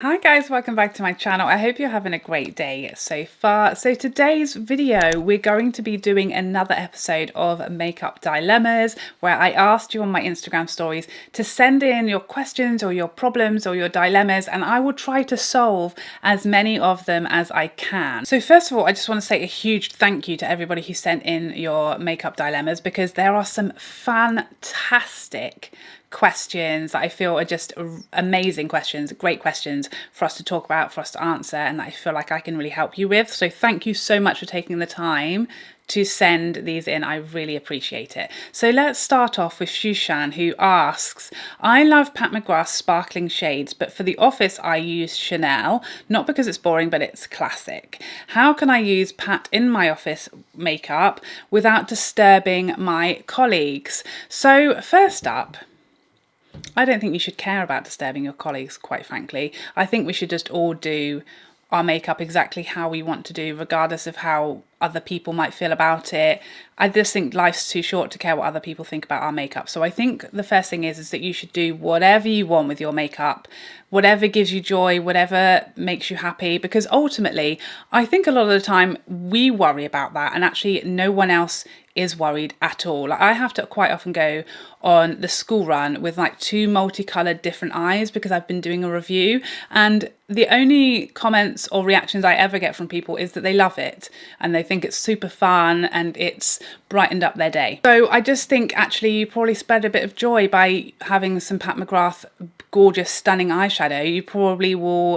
Hi guys, welcome back to my channel. I hope you're having a great day so far. So today's video, we're going to be doing another episode of Makeup Dilemmas, where I asked you on my Instagram stories to send in your questions or your problems or your dilemmas, and I will try to solve as many of them as I can. So first of all, I just want to say a huge thank you to everybody who sent in your makeup dilemmas, because there are some fantastic questions that I feel are just amazing questions, great questions for us to talk about, for us to answer, and that I feel like I can really help you with. So thank you so much for taking the time to send these in. I really appreciate it. So let's start off with Shushan, who asks, I love Pat McGrath sparkling shades, but for the office I use Chanel, not because it's boring, but it's classic. How can I use Pat in my office makeup without disturbing my colleagues? So first up, I don't think you should care about disturbing your colleagues, quite frankly. I think we should just all do our makeup exactly how we want to do, regardless of how other people might feel about it. I just think life's too short to care what other people think about our makeup. So I think the first thing is that you should do whatever you want with your makeup, whatever gives you joy, whatever makes you happy, because ultimately I think a lot of the time we worry about that and actually no one else is worried at all. Like, I have to quite often go on the school run with like two multicolored different eyes because I've been doing a review, and the only comments or reactions I ever get from people is that they love it and they think it's super fun and it's brightened up their day. So I just think actually you probably spread a bit of joy by having some Pat McGrath gorgeous stunning eyeshadow.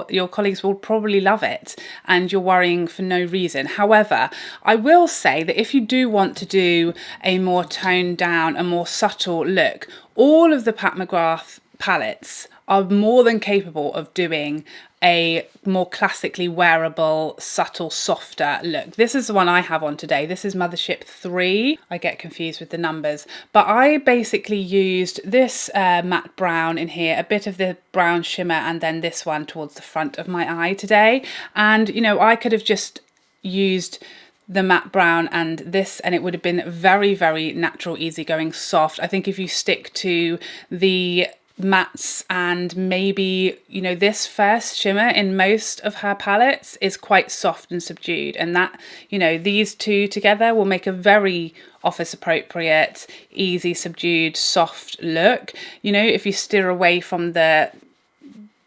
Your colleagues will probably love it, and you're worrying for no reason. However, I will say that if you do want to do a more toned down, a more subtle look, all of the Pat McGrath palettes are more than capable of doing a more classically wearable, subtle, softer look. This is the one I have on today. This is Mothership 3. I get confused with the numbers, but I basically used this matte brown in here, a bit of the brown shimmer, and then this one towards the front of my eye today. And, you know, I could have just used the matte brown and this, and it would have been very, very natural, easygoing, soft. I think if you stick to the mattes and maybe, you know, this first shimmer in most of her palettes is quite soft and subdued, and that, you know, these two together will make a very office appropriate, easy, subdued, soft look. You know, if you steer away from the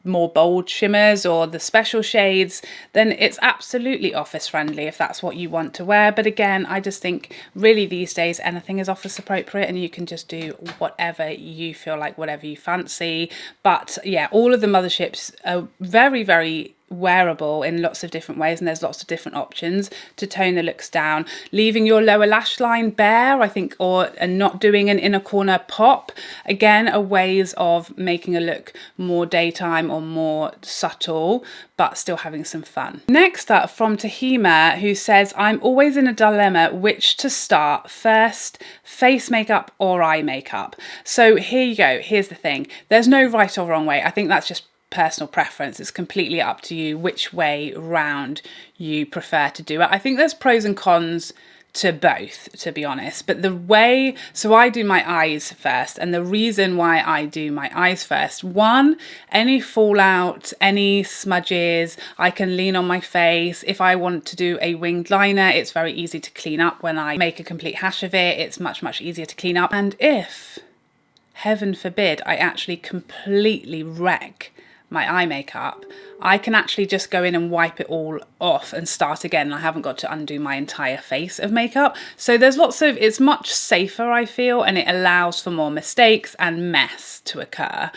more bold shimmers or the special shades, then it's absolutely office friendly if that's what you want to wear. But again, I just think really these days anything is office appropriate and you can just do whatever you feel like, whatever you fancy. But yeah, all of the Motherships are very, very wearable in lots of different ways, and there's lots of different options to tone the looks down. Leaving your lower lash line bare, I think, and not doing an inner corner pop, again, are ways of making a look more daytime or more subtle, but still having some fun. Next up, from Tahima, who says, I'm always in a dilemma which to start first, face makeup or eye makeup. So here you go. Here's the thing. There's no right or wrong way. I think that's just personal preference. It's completely up to you which way round you prefer to do it. I think there's pros and cons to both, to be honest, but so I do my eyes first, and the reason why I do my eyes first, one, any fallout, any smudges, I can lean on my face. If I want to do a winged liner, it's very easy to clean up. When I make a complete hash of it, it's much, much easier to clean up. And if, heaven forbid, I actually completely wreck my eye makeup, I can actually just go in and wipe it all off and start again. I haven't got to undo my entire face of makeup. So there's it's much safer, I feel, and it allows for more mistakes and mess to occur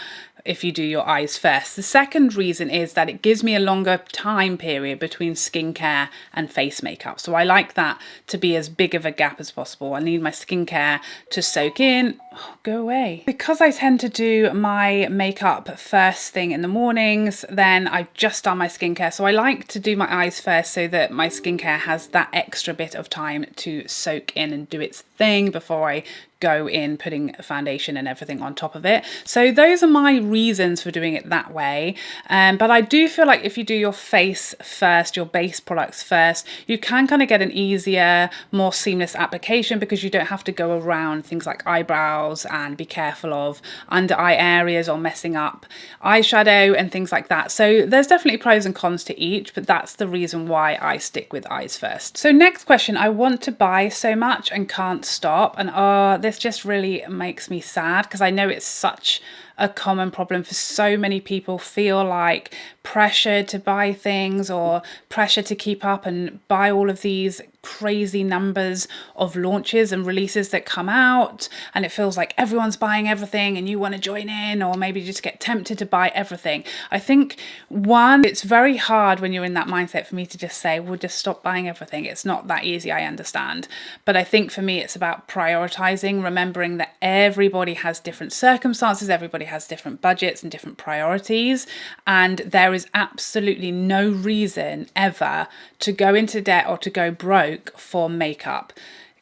if you do your eyes first. The second reason is that it gives me a longer time period between skincare and face makeup. So I like that to be as big of a gap as possible. I need my skincare to soak in. Oh, go away. Because I tend to do my makeup first thing in the mornings, then I've just done my skincare. So I like to do my eyes first so that my skincare has that extra bit of time to soak in and do its thing before I go in putting foundation and everything on top of it. So those are my reasons for doing it that way. But I do feel like if you do your face first, your base products first, you can kind of get an easier, more seamless application because you don't have to go around things like eyebrows and be careful of under eye areas or messing up eyeshadow and things like that. So there's definitely pros and cons to each, but that's the reason why I stick with eyes first. So next question, I want to buy so much and can't stop. And this just really makes me sad because I know it's such a common problem for so many people. Feel like pressure to buy things or pressure to keep up and buy all of these crazy numbers of launches and releases that come out, and it feels like everyone's buying everything and you want to join in, or maybe just get tempted to buy everything. I think it's very hard when you're in that mindset for me to just say, well, just stop buying everything. It's not that easy, I understand. But I think for me, it's about prioritizing, remembering that everybody has different circumstances, everybody has different budgets and different priorities, and there is absolutely no reason ever to go into debt or to go broke for makeup.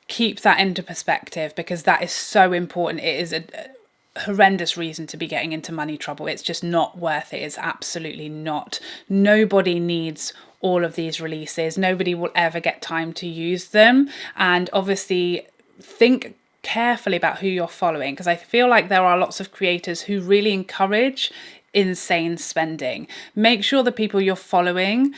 Keep that into perspective because that is so important. It is a horrendous reason to be getting into money trouble. It's just not worth it. It's absolutely not. Nobody needs all of these releases. Nobody will ever get time to use them. And obviously think carefully about who you're following, because I feel like there are lots of creators who really encourage insane spending. Make sure the people you're following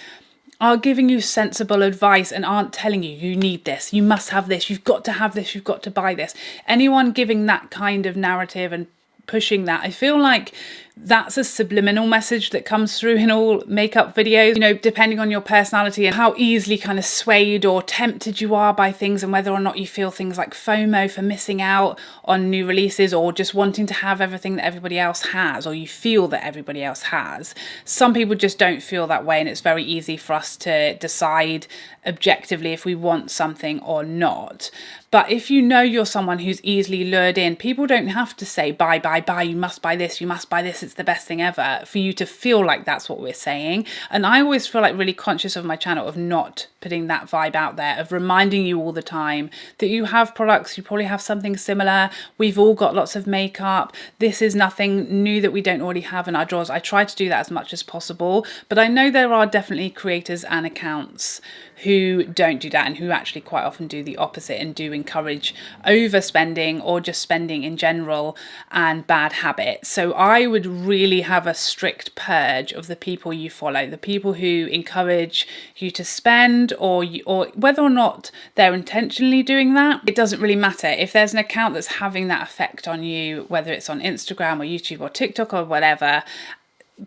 are giving you sensible advice and aren't telling you, you need this, you must have this, you've got to have this, you've got to buy this. Anyone giving that kind of narrative and pushing that, I feel like that's a subliminal message that comes through in all makeup videos, you know, depending on your personality and how easily kind of swayed or tempted you are by things, and whether or not you feel things like FOMO for missing out on new releases, or just wanting to have everything that everybody else has, or you feel that everybody else has. Some people just don't feel that way, and it's very easy for us to decide objectively if we want something or not. But if you know you're someone who's easily lured in, people don't have to say, buy, you must buy this, you must buy this, it's the best thing ever, for you to feel like that's what we're saying. And I always feel like really conscious of my channel of not putting that vibe out there, of reminding you all the time that you have products, you probably have something similar, we've all got lots of makeup, this is nothing new that we don't already have in our drawers. I try to do that as much as possible, but I know there are definitely creators and accounts who don't do that and who actually quite often do the opposite and do encourage overspending or just spending in general and bad habits. So I would really have a strict purge of the people you follow, the people who encourage you to spend, or whether or not they're intentionally doing that, it doesn't really matter. If there's an account that's having that effect on you, whether it's on Instagram or YouTube or TikTok or whatever,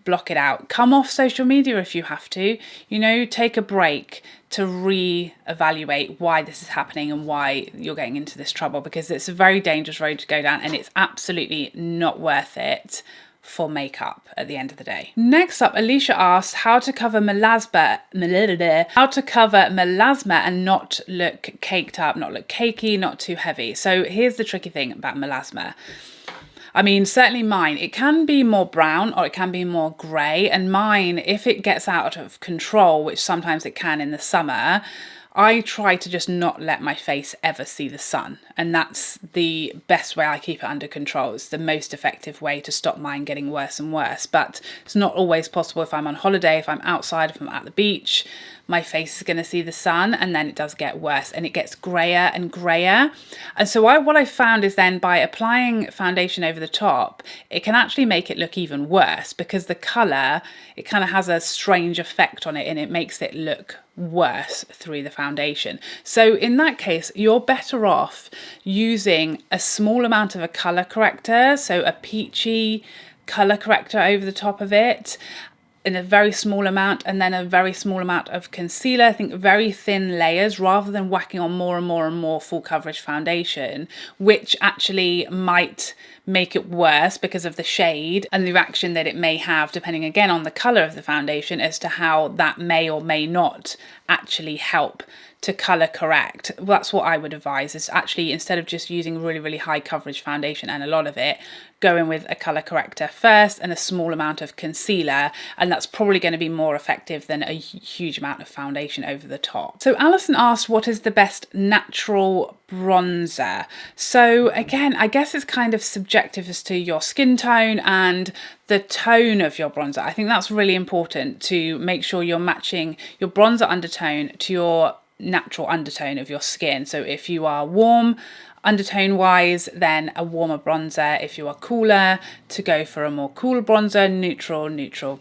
block it out. Come off social media if you have to, you know, take a break to re-evaluate why this is happening and why you're getting into this trouble, because it's a very dangerous road to go down and it's absolutely not worth it for makeup at the end of the day. Next up, Alicia asked how to cover melasma and not look caked up, not look cakey, not too heavy. So here's the tricky thing about melasma. I mean, certainly mine, it can be more brown or it can be more grey, and mine, if it gets out of control, which sometimes it can in the summer, I try to just not let my face ever see the sun, and that's the best way I keep it under control. It's the most effective way to stop mine getting worse and worse, but it's not always possible. If I'm on holiday, if I'm outside, if I'm at the beach, my face is going to see the sun, and then it does get worse and it gets grayer and grayer. And so what I found is then by applying foundation over the top, it can actually make it look even worse, because the colour, it kind of has a strange effect on it and it makes it look worse through the foundation. So in that case, you're better off using a small amount of a colour corrector, so a peachy colour corrector over the top of it, in a very small amount, and then a very small amount of concealer. I think very thin layers, rather than whacking on more and more and more full coverage foundation, which actually might make it worse because of the shade and the reaction that it may have, depending again on the colour of the foundation, as to how that may or may not actually help to colour correct. Well, that's what I would advise, is actually, instead of just using really, really high coverage foundation and a lot of it, go in with a colour corrector first and a small amount of concealer, and that's probably going to be more effective than a huge amount of foundation over the top. So Alison asked, what is the best natural bronzer? So again, I guess it's kind of subjective as to your skin tone and the tone of your bronzer. I think that's really important to make sure you're matching your bronzer undertone to your natural undertone of your skin. So if you are warm undertone wise, then a warmer bronzer. If you are cooler, to go for a more cool bronzer. Neutral.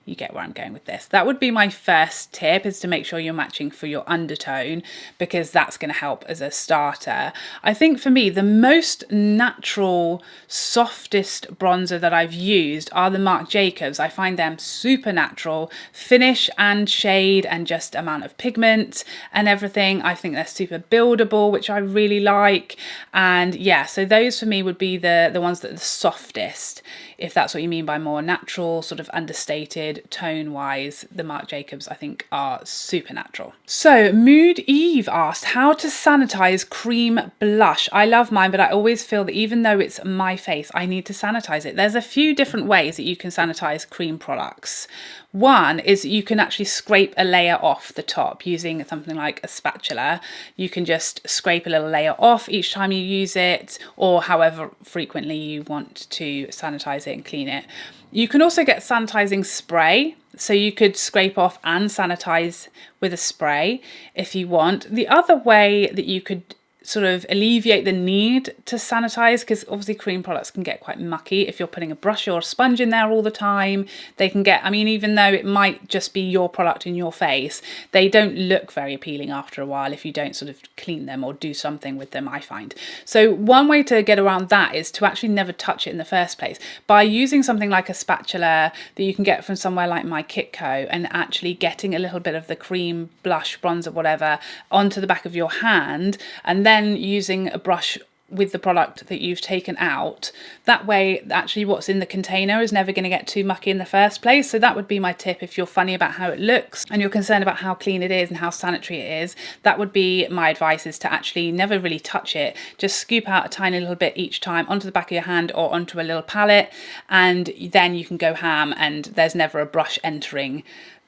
You get where I'm going with this. That would be my first tip, is to make sure you're matching for your undertone, because that's going to help as a starter. I think for me, the most natural, softest bronzer that I've used are the Marc Jacobs. I find them super natural, finish and shade and just amount of pigment and everything. I think they're super buildable, which I really like. And yeah, so those for me would be the ones that are the softest, if that's what you mean by more natural, sort of understated tone wise. The Marc Jacobs I think are super natural. So Mood Eve asked, how to sanitize cream blush. I love mine, but I always feel that even though it's my face, I need to sanitize it. There's a few different ways that you can sanitize cream products. One is you can actually scrape a layer off the top using something like a spatula. You can just scrape a little layer off each time you use it, or however frequently you want to sanitize it and clean it. You can also get sanitizing spray, so you could scrape off and sanitize with a spray if you want. The other way that you could sort of alleviate the need to sanitize, because obviously cream products can get quite mucky if you're putting a brush or a sponge in there all the time. They can get, I mean, even though it might just be your product in your face, they don't look very appealing after a while if you don't sort of clean them or do something with them, I find. So one way to get around that is to actually never touch it in the first place by using something like a spatula that you can get from somewhere like My Kitco, and actually getting a little bit of the cream, blush, bronzer, whatever, onto the back of your hand, and then using a brush with the product that you've taken out. That way, actually what's in the container is never going to get too mucky in the first place. So that would be my tip. If you're funny about how it looks and you're concerned about how clean it is and how sanitary it is, that would be my advice, is to actually never really touch it. Just scoop out a tiny little bit each time onto the back of your hand or onto a little palette, and then you can go ham and there's never a brush entering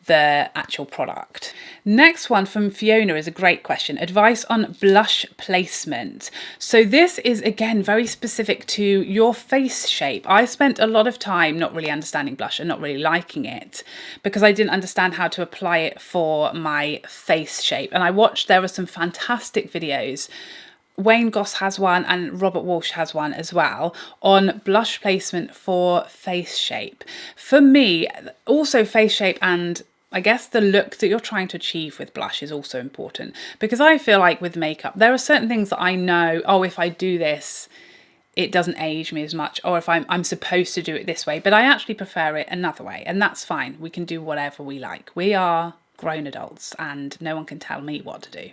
the actual product. Next one from Fiona is a great question. Advice on blush placement. So this is again very specific to your face shape. I spent a lot of time not really understanding blush and not really liking it because I didn't understand how to apply it for my face shape. And I watched, there were some fantastic videos. Wayne Goss has one and Robert Walsh has one as well on blush placement for face shape. For me, also face shape and I guess the look that you're trying to achieve with blush is also important, because I feel like with makeup, there are certain things that I know, oh, if I do this, it doesn't age me as much, or if I'm supposed to do it this way, but I actually prefer it another way, and that's fine. We can do whatever we like. We are grown adults and no one can tell me what to do.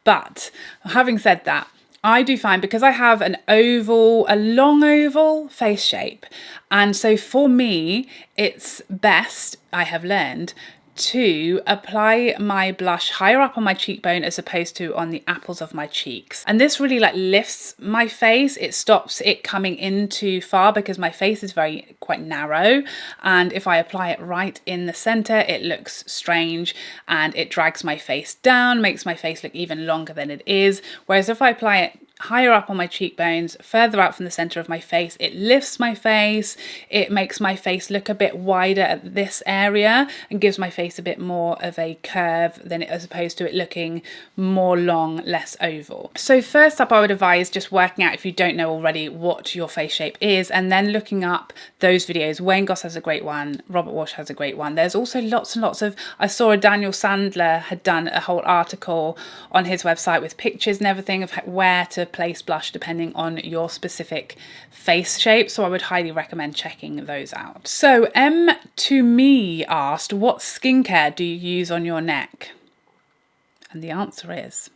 But having said that, I do find, because I have a long oval face shape, and so for me, it's best, I have learned, to apply my blush higher up on my cheekbone as opposed to on the apples of my cheeks. And this really like lifts my face. It stops it coming in too far because my face is quite narrow. And if I apply it right in the center, it looks strange and it drags my face down, makes my face look even longer than it is. Whereas if I apply it higher up on my cheekbones, further out from the center of my face, it lifts my face, it makes my face look a bit wider at this area and gives my face a bit more of a curve than as opposed to it looking more long, less oval. So first up, I would advise just working out, if you don't know already, what your face shape is, and then looking up those videos. Wayne Goss has a great one, Robert Walsh has a great one. There's also lots and lots of, I saw a Daniel Sandler had done a whole article on his website with pictures and everything of where to place blush depending on your specific face shape, so I would highly recommend checking those out. So M to me asked, what skincare do you use on your neck? And the answer is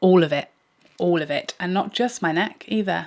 all of it, and not just my neck either,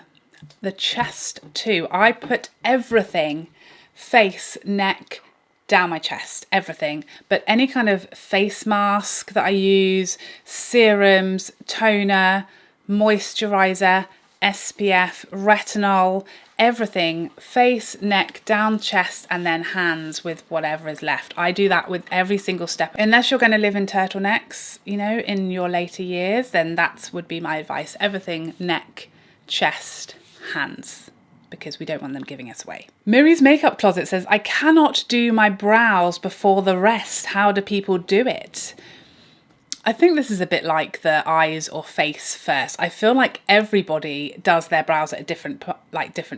the chest too. I put everything, face, neck, down my chest, everything, but any kind of face mask that I use, serums, toner, moisturizer, SPF, retinol, everything, face, neck, down, chest, and then hands with whatever is left. I do that with every single step. Unless you're going to live in turtlenecks, you know, in your later years, then that would be my advice. Everything, neck, chest, hands, because we don't want them giving us away. Miri's makeup closet says, I cannot do my brows before the rest. How do people do it? I think this is a bit like the eyes or face first. I feel like everybody does their brows at a different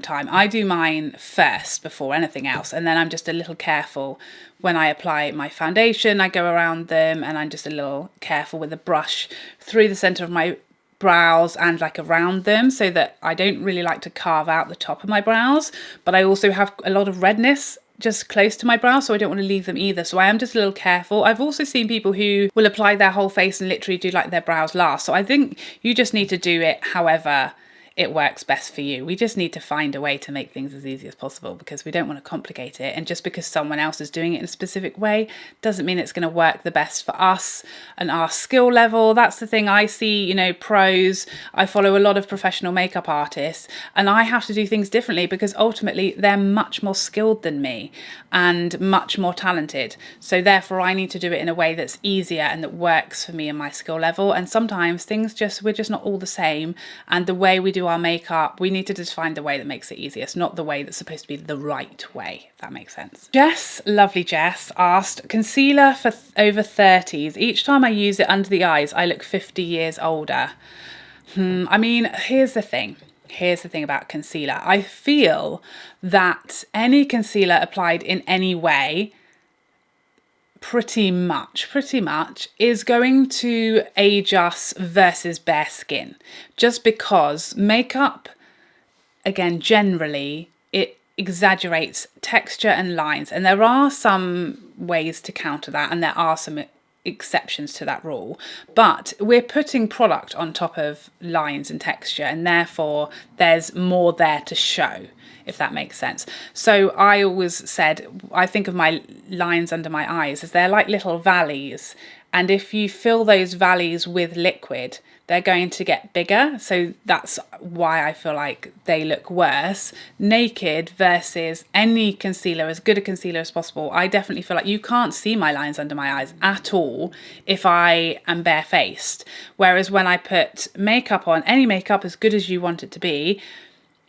time. I do mine first before anything else, and then I'm just a little careful when I apply my foundation. I go around them and I'm just a little careful with a brush through the center of my brows and like around them, so that I don't really like to carve out the top of my brows, but I also have a lot of redness just close to my brows, so I don't want to leave them either. So I am just a little careful. I've also seen people who will apply their whole face and literally do like their brows last. So I think you just need to do it however it works best for you. We just need to find a way to make things as easy as possible, because we don't want to complicate it. And just because someone else is doing it in a specific way doesn't mean it's going to work the best for us and our skill level. That's the thing I see, you know, pros. I follow a lot of professional makeup artists, and I have to do things differently because ultimately they're much more skilled than me and much more talented. So therefore I need to do it in a way that's easier and that works for me and my skill level. And sometimes we're just not all the same. And the way we do our makeup, we need to just find the way that makes it easiest, not the way that's supposed to be the right way, if that makes sense. Jess, lovely Jess, asked, concealer for over 30s. Each time I use it under the eyes, I look 50 years older. I mean, here's the thing about concealer. I feel that any concealer applied in any way pretty much is going to age us versus bare skin, just because makeup, again, generally it exaggerates texture and lines, and there are some ways to counter that, and there are some exceptions to that rule, but we're putting product on top of lines and texture, and therefore there's more there to show, if that makes sense. So I always said, I think of my lines under my eyes as they're like little valleys, and if you fill those valleys with liquid, they're going to get bigger. So that's why I feel like they look worse naked versus any concealer, as good a concealer as possible. I definitely feel like you can't see my lines under my eyes at all if I am barefaced. Whereas when I put makeup on, any makeup as good as you want it to be,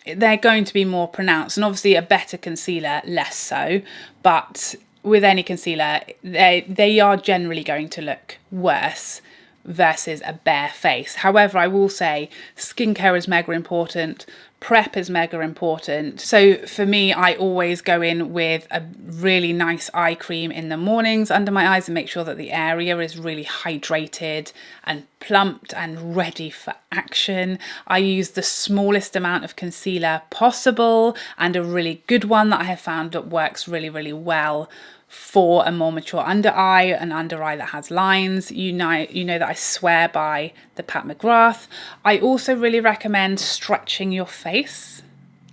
they're going to be more pronounced, and obviously a better concealer less so. But with any concealer, they are generally going to look worse versus a bare face. However, I will say skincare is mega important, prep is mega important. So for me, I always go in with a really nice eye cream in the mornings under my eyes and make sure that the area is really hydrated and plumped and ready for action. I use the smallest amount of concealer possible, and a really good one that I have found that works really, really well for a more mature under eye, an under eye that has lines. You know that I swear by the Pat McGrath. I also really recommend stretching your face.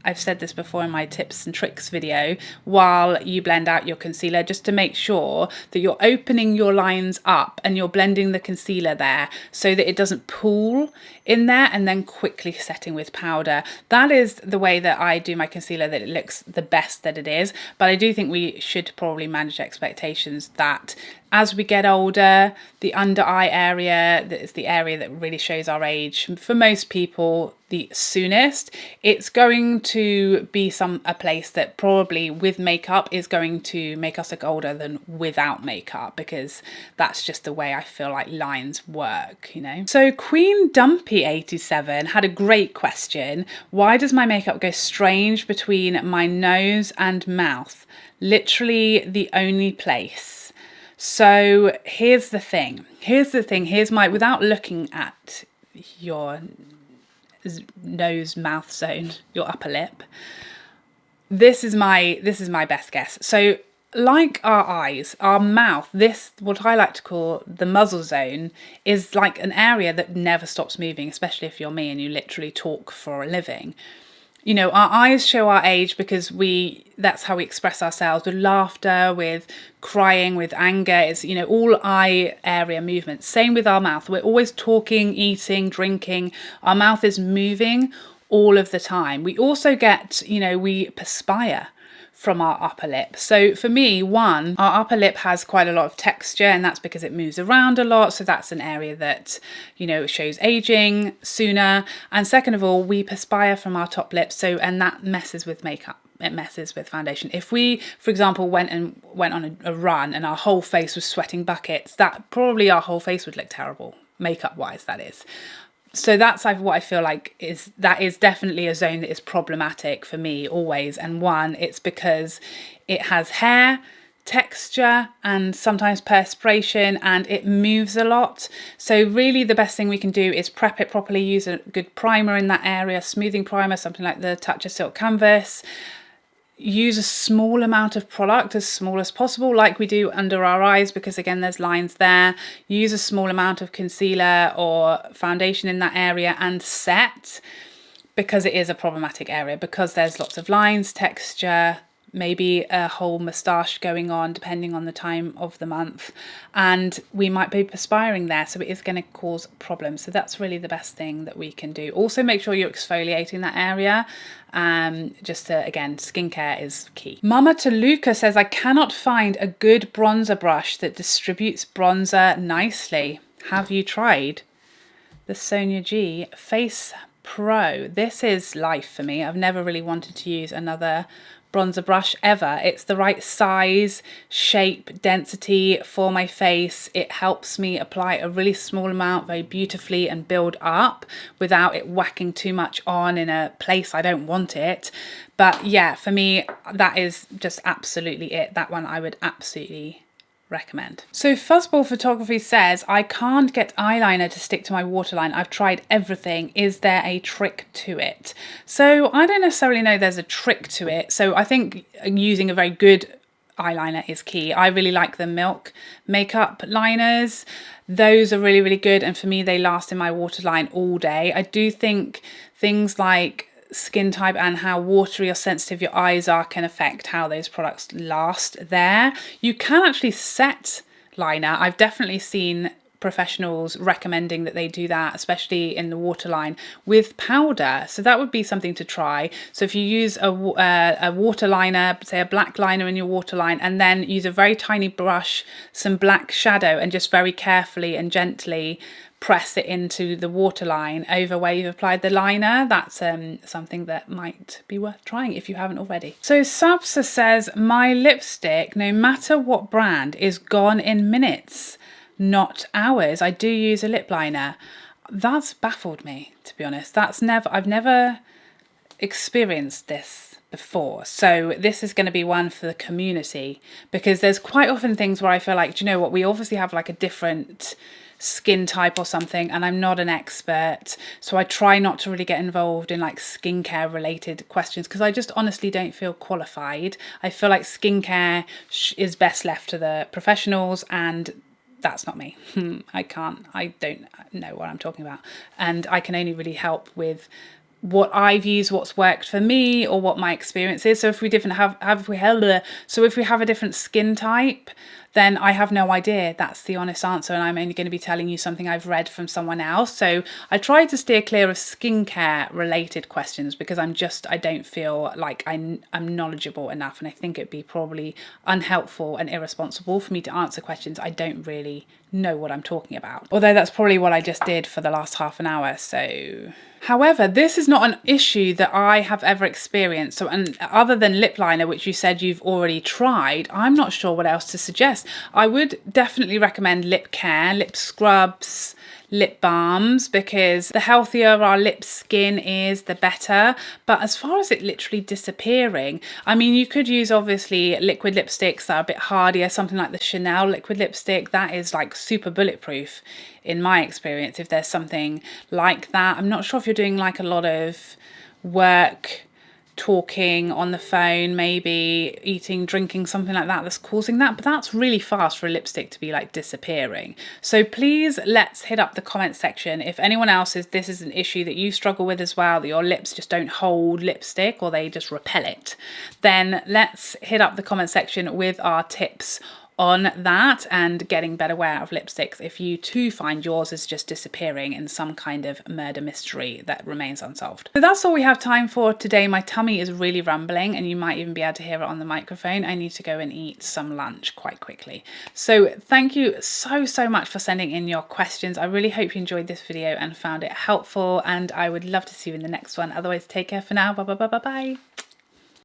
I've said this before in my tips and tricks video, while you blend out your concealer, just to make sure that you're opening your lines up and you're blending the concealer there so that it doesn't pool in there, and then quickly setting with powder. That is the way that I do my concealer, that it looks the best that it is. But I do think we should probably manage expectations that as we get older, the under eye area, that is the area that really shows our age. For most people, the soonest, it's going to be a place that probably with makeup is going to make us look older than without makeup, because that's just the way I feel like lines work, you know. So Queen Dumpy 87 had a great question. Why does my makeup go strange between my nose and mouth? Literally the only place. So here's the thing. Here's my, without looking at your nose mouth zone, your upper lip, this is my best guess. So like our eyes, our mouth, this, what I like to call the muzzle zone, is like an area that never stops moving, especially if you're me and you literally talk for a living. You know, our eyes show our age because that's how we express ourselves, with laughter, with crying, with anger. It's, you know, all eye area movements. Same with our mouth. We're always talking, eating, drinking. Our mouth is moving all of the time. We also get, you know, we perspire from our upper lip. So for me, one, our upper lip has quite a lot of texture, and that's because it moves around a lot. So that's an area that, you know, shows aging sooner. And second of all, we perspire from our top lip. So, and that messes with makeup. It messes with foundation. If we, for example, went on a run and our whole face was sweating buckets, that probably our whole face would look terrible, makeup wise, that is. So that's what I feel like is definitely a zone that is problematic for me always. And one, it's because it has hair, texture, and sometimes perspiration, and it moves a lot. So really the best thing we can do is prep it properly, use a good primer in that area, smoothing primer, something like the Tatcha Silk Canvas. Use a small amount of product, as small as possible, like we do under our eyes, because again there's lines there. Use a small amount of concealer or foundation in that area and set, because it is a problematic area, because there's lots of lines, texture, maybe a whole moustache going on depending on the time of the month, and we might be perspiring there, so it is going to cause problems. So that's really the best thing that we can do. Also make sure you're exfoliating that area. Just to, again, skincare is key. Mama Toluca says, I cannot find a good bronzer brush that distributes bronzer nicely. Have you tried the Sonia G Face Pro? This is life for me. I've never really wanted to use another bronzer brush ever. It's the right size, shape, density for my face. It helps me apply a really small amount very beautifully and build up without it whacking too much on in a place I don't want it. But yeah, for me, that is just absolutely it. That one I would absolutely recommend. So Fuzzball Photography says, I can't get eyeliner to stick to my waterline. I've tried everything. Is there a trick to it? So I don't necessarily know there's a trick to it. So I think using a very good eyeliner is key. I really like the Milk makeup liners. Those are really, really good. And for me, they last in my waterline all day. I do think things like skin type and how watery or sensitive your eyes are can affect how those products last there. You can actually set liner. I've definitely seen professionals recommending that they do that, especially in the waterline with powder. So that would be something to try. So if you use a water liner, say a black liner in your waterline, and then use a very tiny brush, some black shadow, and just very carefully and gently press it into the waterline over where you've applied the liner. That's something that might be worth trying if you haven't already. So Sabsa says, my lipstick, no matter what brand, is gone in minutes, not hours. I do use a lip liner. That's baffled me, to be honest. I've never experienced this before. So this is going to be one for the community, because there's quite often things where I feel like, do you know what, we obviously have like a different skin type or something, and I'm not an expert, so I try not to really get involved in like skincare related questions, because I just honestly don't feel qualified. I feel like skincare is best left to the professionals, and that's not me. I don't know what I'm talking about, and I can only really help with what I've used, what's worked for me, or what my experience is. So if we have a different skin type, then I have no idea. That's the honest answer, and I'm only going to be telling you something I've read from someone else. So I try to steer clear of skincare related questions, because I don't feel like I'm knowledgeable enough, and I think it'd be probably unhelpful and irresponsible for me to answer questions I don't really know what I'm talking about. Although that's probably what I just did for the last half an hour. So however, this is not an issue that I have ever experienced. So, and other than lip liner, which you said you've already tried, I'm not sure what else to suggest. I would definitely recommend lip care, lip scrubs, lip balms, because the healthier our lip skin is, the better. But as far as it literally disappearing, I mean, you could use obviously liquid lipsticks that are a bit hardier, something like the Chanel liquid lipstick. That is like super bulletproof in my experience, if there's something like that. I'm not sure if you're doing like a lot of work, talking on the phone, maybe eating, drinking, something like that, that's causing that. But that's really fast for a lipstick to be like disappearing. So please, let's hit up the comment section if anyone else this is an issue that you struggle with as well, that your lips just don't hold lipstick or they just repel it. Then let's hit up the comment section with our tips on that and getting better wear out of lipsticks if you too find yours is just disappearing in some kind of murder mystery that remains unsolved. So that's all we have time for today. My tummy is really rumbling and you might even be able to hear it on the microphone. I need to go and eat some lunch quite quickly. So thank you so much for sending in your questions. I really hope you enjoyed this video and found it helpful, and I would love to see you in the next one. Otherwise, take care for now. Bye.